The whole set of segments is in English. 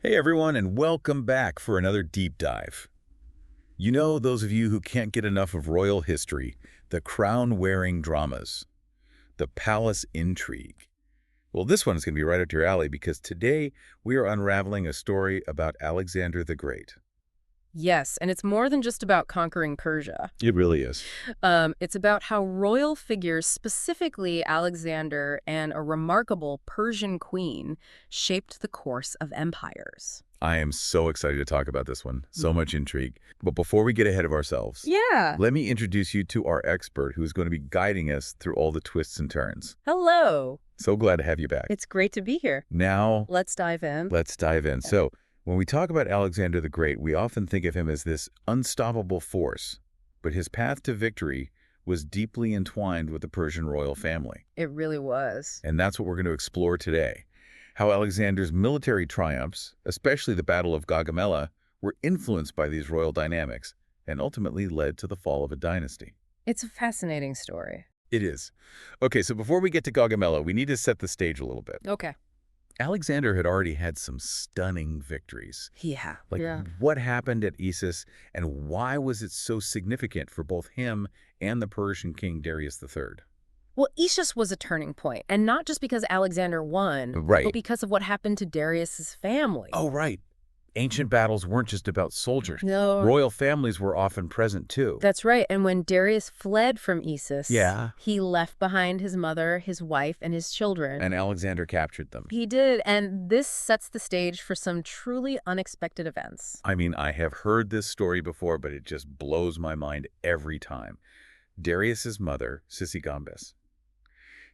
Hey everyone, and welcome back for another deep dive. You know, those of you who can't get enough of royal history, the crown-wearing dramas, the palace intrigue. Well, this one is going to be right up your alley because today we are unraveling a story about Alexander the Great. Yes, and it's more than just about conquering Persia. It really is. It's about how royal figures, specifically Alexander and a remarkable Persian queen, shaped the course of empires. I am so excited to talk about this one. So much intrigue. But before we get ahead of ourselves, Yeah. let me introduce you to our expert who is going to be guiding us through all the twists and turns. Hello. So glad to have you back. It's great to be here. Now, Let's dive in. let's dive in. So, when we talk about Alexander the Great, we often think of him as this unstoppable force, but his path to victory was deeply entwined with the Persian royal family. It really was. And that's what we're going to explore today. How Alexander's military triumphs, especially the Battle of Gaugamela, were influenced by these royal dynamics and ultimately led to the fall of a dynasty. It's a fascinating story. It is. Okay, so before we get to Gaugamela, we need to set the stage a little bit. Okay. Alexander had already had some stunning victories. Yeah. What happened at Issus, and why was it so significant for both him and the Persian king Darius III? Well, Issus was a turning point, and not just because Alexander won, Right. but because of what happened to Darius's family. Oh, right. Ancient battles weren't just about soldiers. No. Royal families were often present, too. That's right. And when Darius fled from Issus, Yeah. he left behind his mother, his wife, and his children. And Alexander captured them. He did, and this sets the stage for some truly unexpected events. I mean, I have heard this story before, but it just blows my mind every time. Darius's mother, Sisygambis,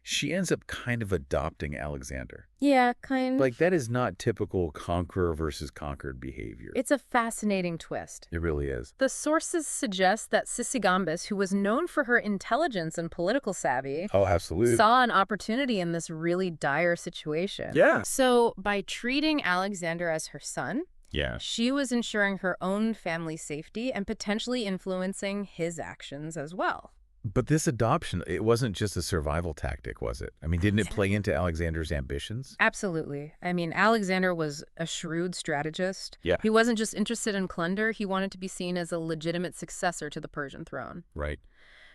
she ends up kind of adopting Alexander. Yeah, kind of. That is not typical conqueror versus conquered behavior. It's a fascinating twist. It really is. The sources suggest that Sisygambis, who was known for her intelligence and political savvy, Oh, absolutely. saw an opportunity in this really dire situation. Yeah. So by treating Alexander as her son, Yeah. she was ensuring her own family's safety and potentially influencing his actions as well. But this adoption, it wasn't just a survival tactic, was it? I mean, didn't it play into Alexander's ambitions? Absolutely. I mean, Alexander was a shrewd strategist. Yeah. He wasn't just interested in plunder. He wanted to be seen as a legitimate successor to the Persian throne. Right.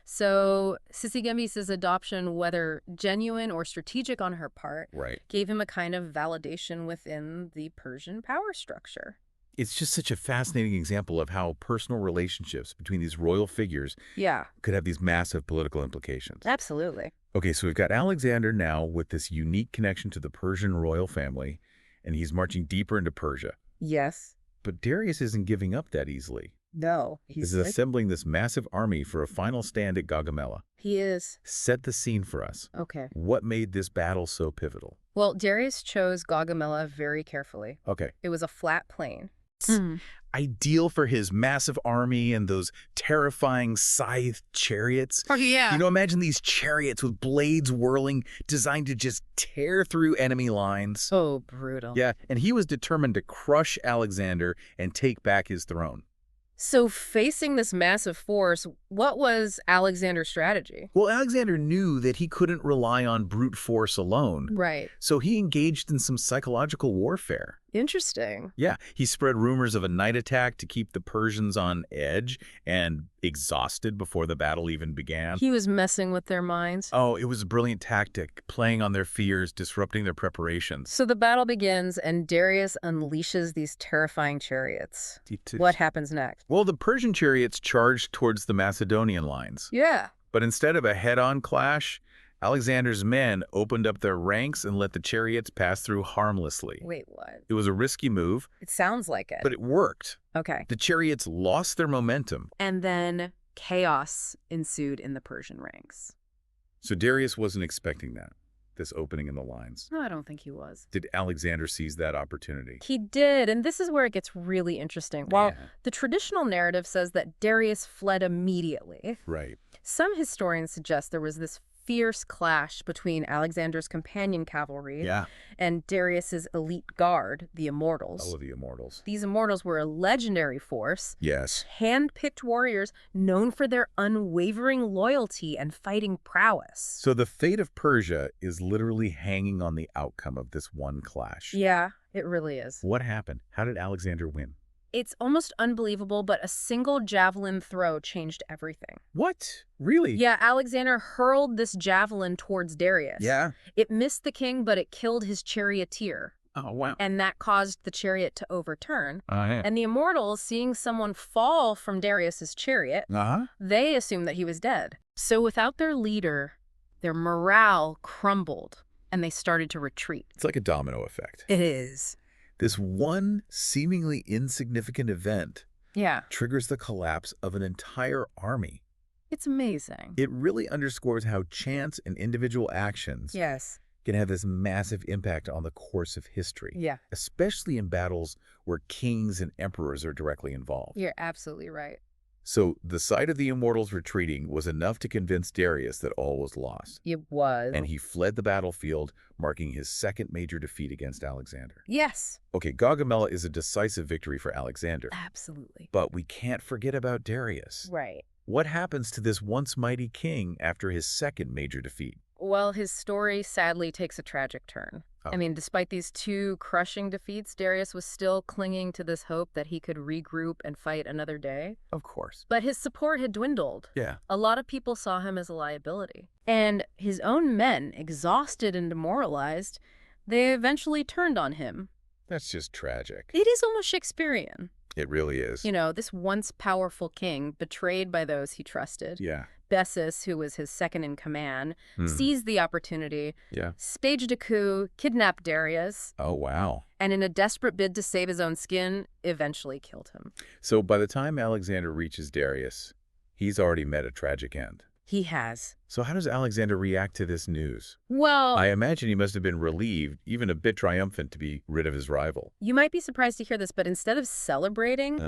So Sisygambis' adoption, whether genuine or strategic on her part, Right. gave him a kind of validation within the Persian power structure. It's just such a fascinating example of how personal relationships between these royal figures Yeah, could have these massive political implications. absolutely. Okay, so we've got Alexander now with this unique connection to the Persian royal family, and he's marching deeper into Persia. Yes. But Darius isn't giving up that easily. No. He's assembling this massive army for a final stand at Gaugamela. He is. Set the scene for us. Okay. What made this battle so pivotal? Well, Darius chose Gaugamela very carefully. Okay. It was a flat plain. Ideal for his massive army and those terrifying scythed chariots. Oh, yeah. You know, imagine these chariots with blades whirling, designed to just tear through enemy lines. So brutal. Yeah, and he was determined to crush Alexander and take back his throne. So facing this massive force, what was Alexander's strategy? Well, Alexander knew that he couldn't rely on brute force alone, Right. so he engaged in some psychological warfare. Interesting. Yeah, he spread rumors of a night attack to keep the Persians on edge and exhausted before the battle even began. He was messing with their minds. Oh, it was a brilliant tactic, playing on their fears, disrupting their preparations. So the battle begins, and Darius unleashes these terrifying chariots. What happens next? Well, the Persian chariots charged towards the Macedonian lines. Yeah. But instead of a head-on clash, Alexander's men opened up their ranks and let the chariots pass through harmlessly. Wait, what? It was a risky move, It sounds like it. but it worked. Okay. The chariots lost their momentum. And then chaos ensued in the Persian ranks. So Darius wasn't expecting that, this opening in the lines. No, I don't think he was. Did Alexander seize that opportunity? He did, and this is where it gets really interesting. While the traditional narrative says that Darius fled immediately, Right. some historians suggest there was this fierce clash between Alexander's companion cavalry Yeah. and Darius's elite guard, the Immortals. Oh, the Immortals. These Immortals were a legendary force, Yes. hand-picked warriors known for their unwavering loyalty and fighting prowess. So the fate of Persia is literally hanging on the outcome of this one clash. Yeah, It really is. What happened? How did Alexander win? It's almost unbelievable, but a single javelin throw changed everything. What? Really? Yeah, Alexander hurled this javelin towards Darius. Yeah? It missed the king, but it killed his charioteer. Oh, wow. And that caused the chariot to overturn. Yeah. And the immortals, seeing someone fall from Darius's chariot, they assumed that he was dead. So without their leader, their morale crumbled, and they started to retreat. It's like a domino effect. It is. This one seemingly insignificant event Yeah. triggers the collapse of an entire army. It's amazing. It really underscores how chance and individual actions Yes. can have this massive impact on the course of history, Yeah. especially in battles where kings and emperors are directly involved. You're absolutely right. So the sight of the immortals retreating was enough to convince Darius that all was lost, It was. and he fled the battlefield, marking his second major defeat against Alexander. Yes. Okay, Gaugamela is a decisive victory for Alexander, Absolutely. but we can't forget about Darius. Right. What happens to this once mighty king after his second major defeat? Well, his story sadly takes a tragic turn. Oh. I mean, despite these two crushing defeats, Darius was still clinging to this hope that he could regroup and fight another day. Of course. But his support had dwindled. Yeah. A lot of people saw him as a liability. And his own men, exhausted and demoralized, they eventually turned on him. That's just tragic. It is almost Shakespearean. It really is. You know, this once powerful king, betrayed by those he trusted. Yeah. Bessus, who was his second in command, seized the opportunity, Yeah. staged a coup, kidnapped Darius, Oh, wow. and in a desperate bid to save his own skin, eventually killed him. So by the time Alexander reaches Darius, he's already met a tragic end. He has. So how does Alexander react to this news? Well, I imagine he must have been relieved, even a bit triumphant, to be rid of his rival. you might be surprised to hear this, but instead of celebrating,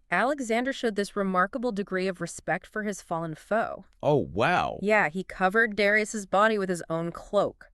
Alexander showed this remarkable degree of respect for his fallen foe. Oh, wow. Yeah, he covered Darius's body with his own cloak,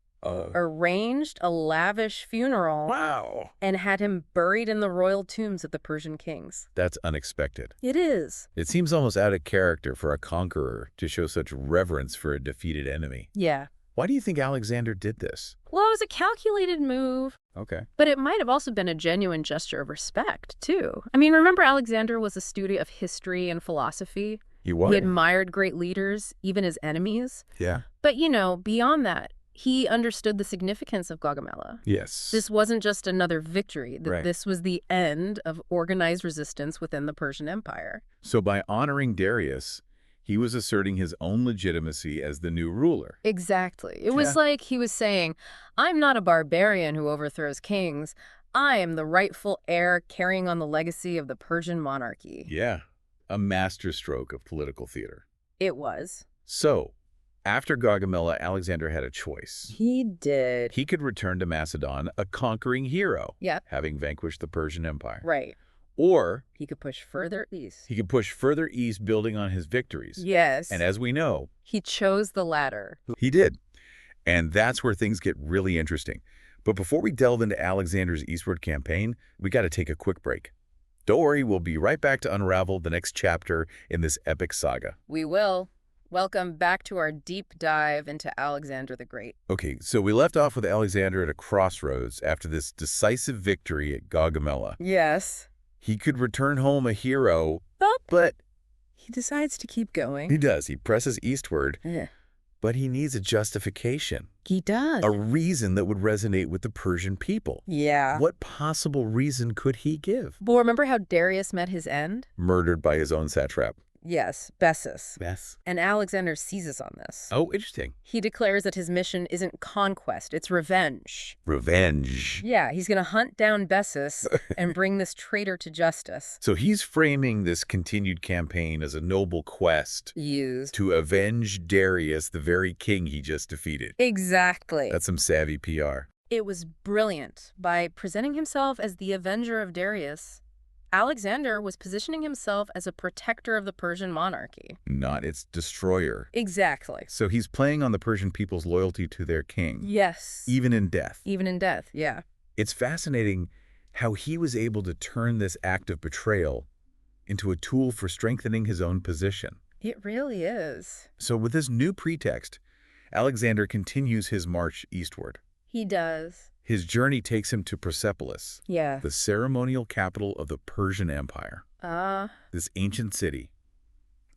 arranged a lavish funeral, Wow. and had him buried in the royal tombs of the Persian kings. That's unexpected. It is. It seems almost out of character for a conqueror to show such reverence for a defeated enemy. Yeah. Why do you think Alexander did this? Well, it was a calculated move, Okay. but it might have also been a genuine gesture of respect, too. I mean, remember Alexander was a student of history and philosophy? He was? He admired great leaders, even his enemies. Yeah. But, you know, beyond that, he understood the significance of Gaugamela. Yes. This wasn't just another victory. Right. This was the end of organized resistance within the Persian Empire. So by honoring Darius, he was asserting his own legitimacy as the new ruler. Exactly. It was Yeah. like he was saying, I'm not a barbarian who overthrows kings. I am the rightful heir carrying on the legacy of the Persian monarchy. Yeah. A masterstroke of political theater. It was. So, after Gaugamela, Alexander had a choice. He did. He could return to Macedon a conquering hero, Yep. having vanquished the Persian Empire. Right. Or He could push further east. he could push further east, building on his victories. Yes. And as we know, He chose the latter. he did. And that's where things get really interesting. But before we delve into Alexander's eastward campaign, we got to take a quick break. Don't worry, we'll be right back to unravel the next chapter in this epic saga. We will. Welcome back to our deep dive into Alexander the Great. Okay, so we left off with Alexander at a crossroads after this decisive victory at Gaugamela. Yes. He could return home a hero, But but he decides to keep going. he does. He presses eastward, Yeah. but he needs a justification, He does. a reason that would resonate with the Persian people. Yeah. What possible reason could he give? Well, remember how Darius met his end? Murdered by his own satrap. Yes, Bessus. Yes. And Alexander seizes on this. Oh, interesting. He declares that his mission isn't conquest, it's revenge. Revenge. Yeah, he's going to hunt down Bessus and bring this traitor to justice. So he's framing this continued campaign as a noble quest Used. to avenge Darius, the very king he just defeated. Exactly. That's some savvy PR. It was brilliant. By presenting himself as the avenger of Darius, Alexander was positioning himself as a protector of the Persian monarchy. Not its destroyer. Exactly. So he's playing on the Persian people's loyalty to their king, Yes. even in death. Even in death, yeah. It's fascinating how he was able to turn this act of betrayal into a tool for strengthening his own position. It really is. So with this new pretext, Alexander continues his march eastward. He does. His journey takes him to Persepolis, Yeah. the ceremonial capital of the Persian Empire. This ancient city.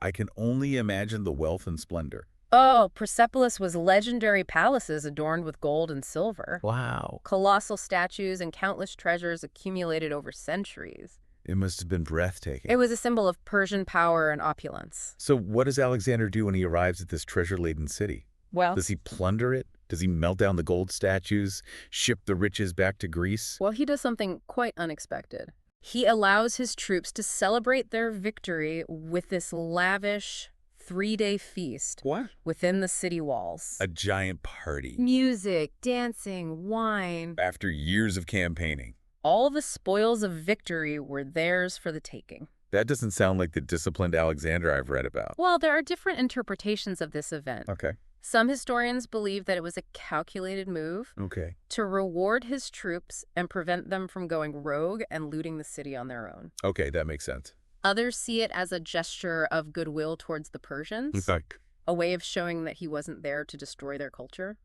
I can only imagine the wealth and splendor. Oh, Persepolis was legendary palaces adorned with gold and silver. Wow. Colossal statues and countless treasures accumulated over centuries. It must have been breathtaking. It was a symbol of Persian power and opulence. So what does Alexander do when he arrives at this treasure-laden city? Well, Does he plunder it? Does he melt down the gold statues, ship the riches back to Greece? he does something quite unexpected. He allows his troops to celebrate their victory with this lavish 3-day feast. What? Within the city walls. A giant party. Music, dancing, wine. After years of campaigning. All the spoils of victory were theirs for the taking. That doesn't sound like the disciplined Alexander I've read about. Well, there are different interpretations of this event. Okay. Some historians believe that it was a calculated move to reward his troops and prevent them from going rogue and looting the city on their own. Okay, that makes sense. Others see it as a gesture of goodwill towards the Persians, a way of showing that he wasn't there to destroy their culture.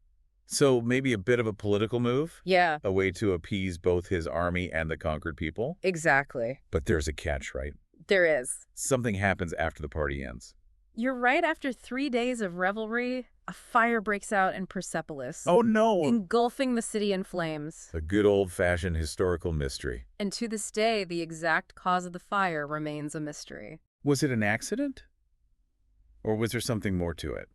So maybe a bit of a political move? Yeah. A way to appease both his army and the conquered people? Exactly. But there's a catch, right? There is. Something happens after the party ends. You're right. After 3 days of revelry, a fire breaks out in Persepolis. Oh, no! Engulfing the city in flames. A good old-fashioned historical mystery. And to this day, the exact cause of the fire remains a mystery. Was it an accident? Or was there something more to it?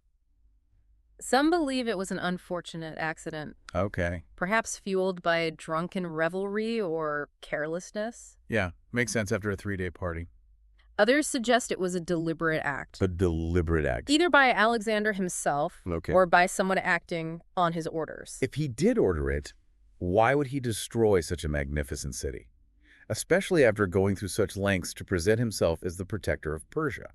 Some believe it was an unfortunate accident. Okay. Perhaps fueled by drunken revelry or carelessness. Yeah, makes sense after a 3-day party. Others suggest it was a deliberate act. A deliberate act. Either by Alexander himself or by someone acting on his orders. If he did order it, why would he destroy such a magnificent city? Especially after going through such lengths to present himself as the protector of Persia.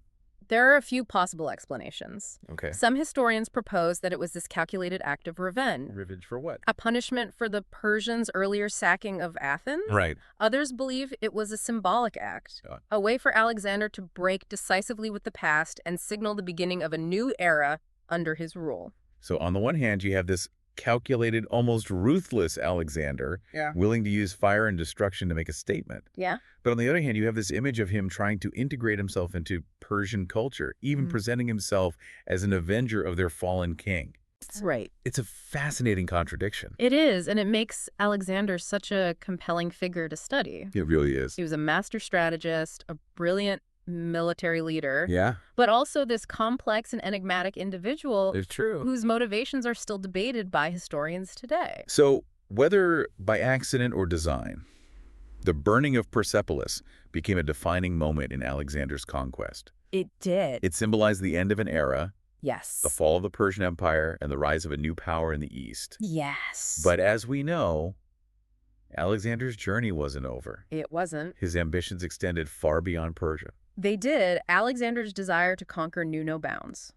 There are a few possible explanations. Okay. Some historians propose that it was this calculated act of revenge. Revenge for what? A punishment for the Persians' earlier sacking of Athens. Right. Others believe it was a symbolic act, a way for Alexander to break decisively with the past and signal the beginning of a new era under his rule. So on the one hand, you have this calculated, almost ruthless Alexander, willing to use fire and destruction to make a statement. Yeah. But on the other hand, you have this image of him trying to integrate himself into Persian culture, even presenting himself as an avenger of their fallen king. Right. It's a fascinating contradiction. It is, and it makes Alexander such a compelling figure to study. It really is. He was a master strategist, a brilliant military leader. Yeah. But also this complex and enigmatic individual It's true. whose motivations are still debated by historians today. So, whether by accident or design, the burning of Persepolis became a defining moment in Alexander's conquest. It did. It symbolized the end of an era, Yes. the fall of the Persian Empire, and the rise of a new power in the East. Yes. But as we know, Alexander's journey wasn't over. It wasn't. His ambitions extended far beyond Persia. They did. Alexander's desire to conquer knew no bounds.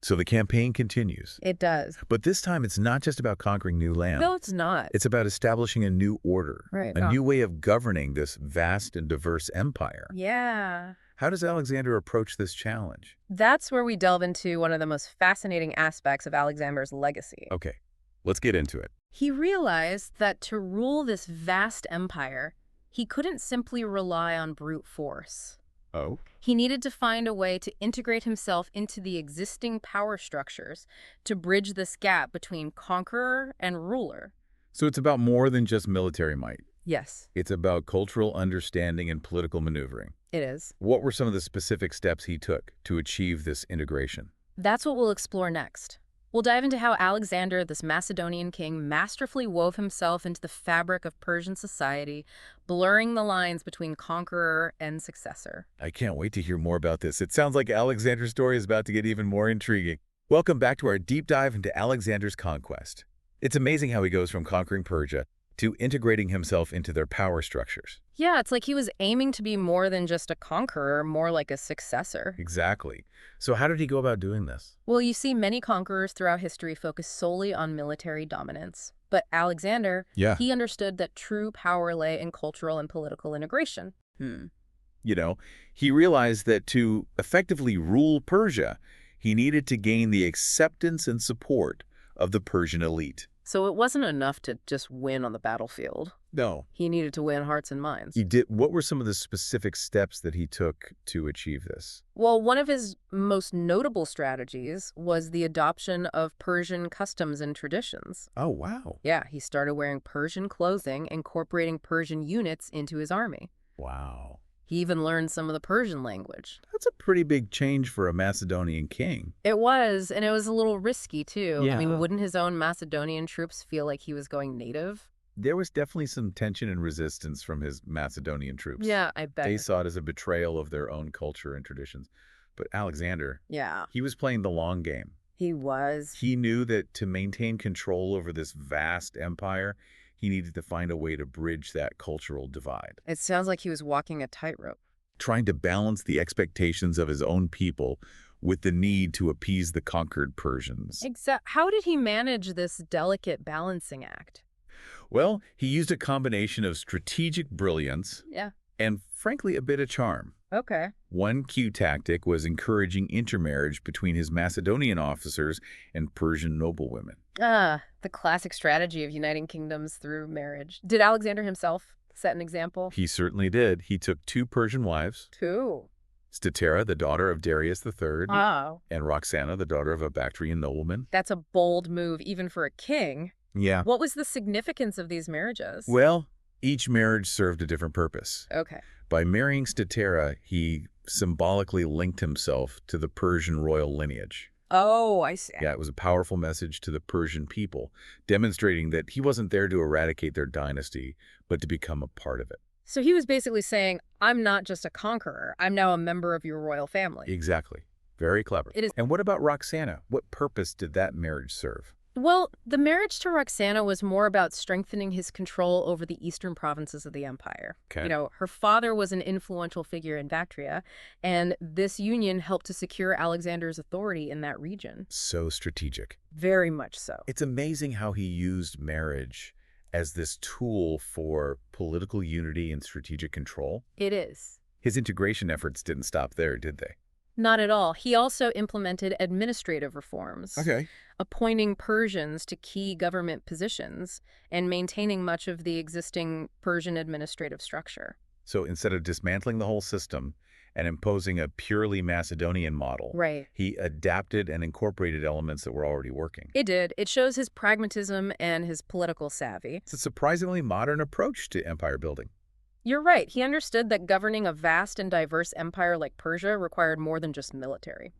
So the campaign continues. It does. But this time, it's not just about conquering new land. No, it's not. It's about establishing a new order, Right. a new way of governing this vast and diverse empire. Yeah. How does Alexander approach this challenge? That's where we delve into one of the most fascinating aspects of Alexander's legacy. Okay, let's get into it. He realized that to rule this vast empire, he couldn't simply rely on brute force. Oh? He needed to find a way to integrate himself into the existing power structures to bridge this gap between conqueror and ruler. So it's about more than just military might. Yes, It's about cultural understanding and political maneuvering. it is. What were some of the specific steps he took to achieve this integration? That's what we'll explore next. We'll dive into how Alexander, this Macedonian king, masterfully wove himself into the fabric of Persian society, blurring the lines between conqueror and successor. I can't wait to hear more about this. It sounds like Alexander's story is about to get even more intriguing. Welcome back to our deep dive into Alexander's conquest. It's amazing how he goes from conquering Persia to integrating himself into their power structures. Yeah, it's like he was aiming to be more than just a conqueror, more like a successor. Exactly. So how did he go about doing this? Well, you see, many conquerors throughout history focus solely on military dominance. But Alexander, he understood that true power lay in cultural and political integration. You know, he realized that to effectively rule Persia, he needed to gain the acceptance and support of the Persian elite. So it wasn't enough to just win on the battlefield. No. He needed to win hearts and minds. He did. What were some of the specific steps that he took to achieve this? Well, one of his most notable strategies was the adoption of Persian customs and traditions. Oh, wow. Yeah, he started wearing Persian clothing, incorporating Persian units into his army. Wow. He even learned some of the Persian language. That's a pretty big change for a Macedonian king. It was, and it was a little risky, too. Yeah. I mean, wouldn't his own Macedonian troops feel like he was going native? There was definitely some tension and resistance from his Macedonian troops. Yeah, I bet. They saw it as a betrayal of their own culture and traditions. But Alexander, Yeah, he was playing the long game. he was. He knew that to maintain control over this vast empire, he needed to find a way to bridge that cultural divide. It sounds like he was walking a tightrope. Trying to balance the expectations of his own people with the need to appease the conquered Persians. How did he manage this delicate balancing act? Well, he used a combination of strategic brilliance Yeah. and, frankly, a bit of charm. Okay. One key tactic was encouraging intermarriage between his Macedonian officers and Persian noblewomen. The classic strategy of uniting kingdoms through marriage. Did Alexander himself set an example? He certainly did. He took 2 Persian wives, Two. Statera, the daughter of Darius III, Oh. and Roxana, the daughter of a Bactrian nobleman. That's a bold move, even for a king. Yeah. What was the significance of these marriages? Well, each marriage served a different purpose. Okay. By marrying Statera, he symbolically linked himself to the Persian royal lineage. Oh, I see. Yeah, it was a powerful message to the Persian people, demonstrating that he wasn't there to eradicate their dynasty, but to become a part of it. So he was basically saying, I'm not just a conqueror. I'm now a member of your royal family. Exactly. Very clever. It is. And what about Roxana? What purpose did that marriage serve? Well, the marriage to Roxana was more about strengthening his control over the eastern provinces of the empire. Okay. You know, her father was an influential figure in Bactria, and this union helped to secure Alexander's authority in that region. So strategic. Very much so. It's amazing how he used marriage as this tool for political unity and strategic control. It is. His integration efforts didn't stop there, did they? Not at all. He also implemented administrative reforms, appointing Persians to key government positions and maintaining much of the existing Persian administrative structure. So instead of dismantling the whole system and imposing a purely Macedonian model, Right. he adapted and incorporated elements that were already working. It did. It shows his pragmatism and his political savvy. It's a surprisingly modern approach to empire building. You're right. He understood that governing a vast and diverse empire like Persia required more than just military.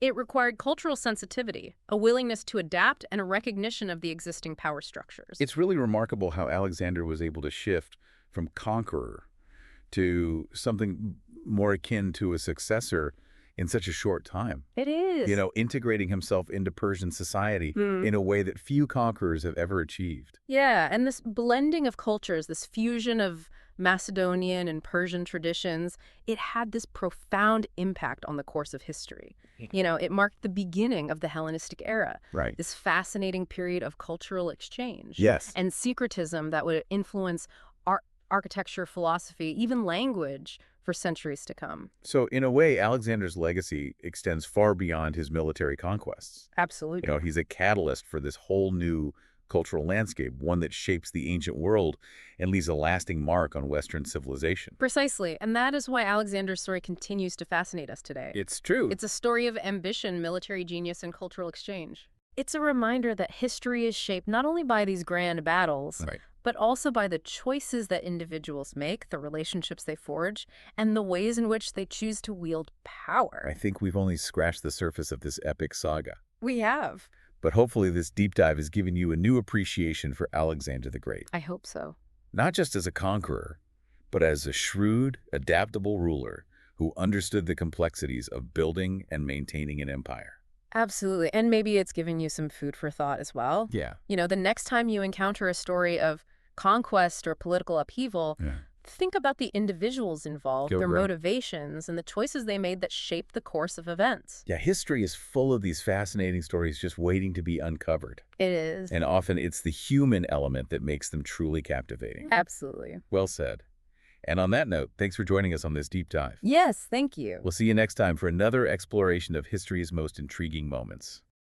It required cultural sensitivity, a willingness to adapt, and a recognition of the existing power structures. It's really remarkable how Alexander was able to shift from conqueror to something more akin to a successor in such a short time. It is. You know, integrating himself into Persian society in a way that few conquerors have ever achieved. Yeah, and this blending of cultures, this fusion of Macedonian and Persian traditions, it had this profound impact on the course of history. You know, it marked the beginning of the Hellenistic era, Right. this fascinating period of cultural exchange. Yes. And syncretism that would influence architecture, philosophy, even language for centuries to come. So in a way, Alexander's legacy extends far beyond his military conquests. Absolutely. You know, he's a catalyst for this whole new cultural landscape, one that shapes the ancient world and leaves a lasting mark on Western civilization. Precisely. And that is why Alexander's story continues to fascinate us today. It's true. It's a story of ambition, military genius, and cultural exchange. It's a reminder that history is shaped not only by these grand battles, Right. but also by the choices that individuals make, the relationships they forge, and the ways in which they choose to wield power. I think we've only scratched the surface of this epic saga. We have. But hopefully this deep dive has given you a new appreciation for Alexander the Great. I hope so. Not just as a conqueror, but as a shrewd, adaptable ruler who understood the complexities of building and maintaining an empire. Absolutely. And maybe it's given you some food for thought as well. Yeah. You know, the next time you encounter a story of conquest or political upheaval, think about the individuals involved, their Right. motivations, and the choices they made that shaped the course of events. Yeah, history is full of these fascinating stories just waiting to be uncovered. It is. And often it's the human element that makes them truly captivating. Absolutely. Well said. And on that note, thanks for joining us on this deep dive. Yes, thank you. We'll see you next time for another exploration of history's most intriguing moments.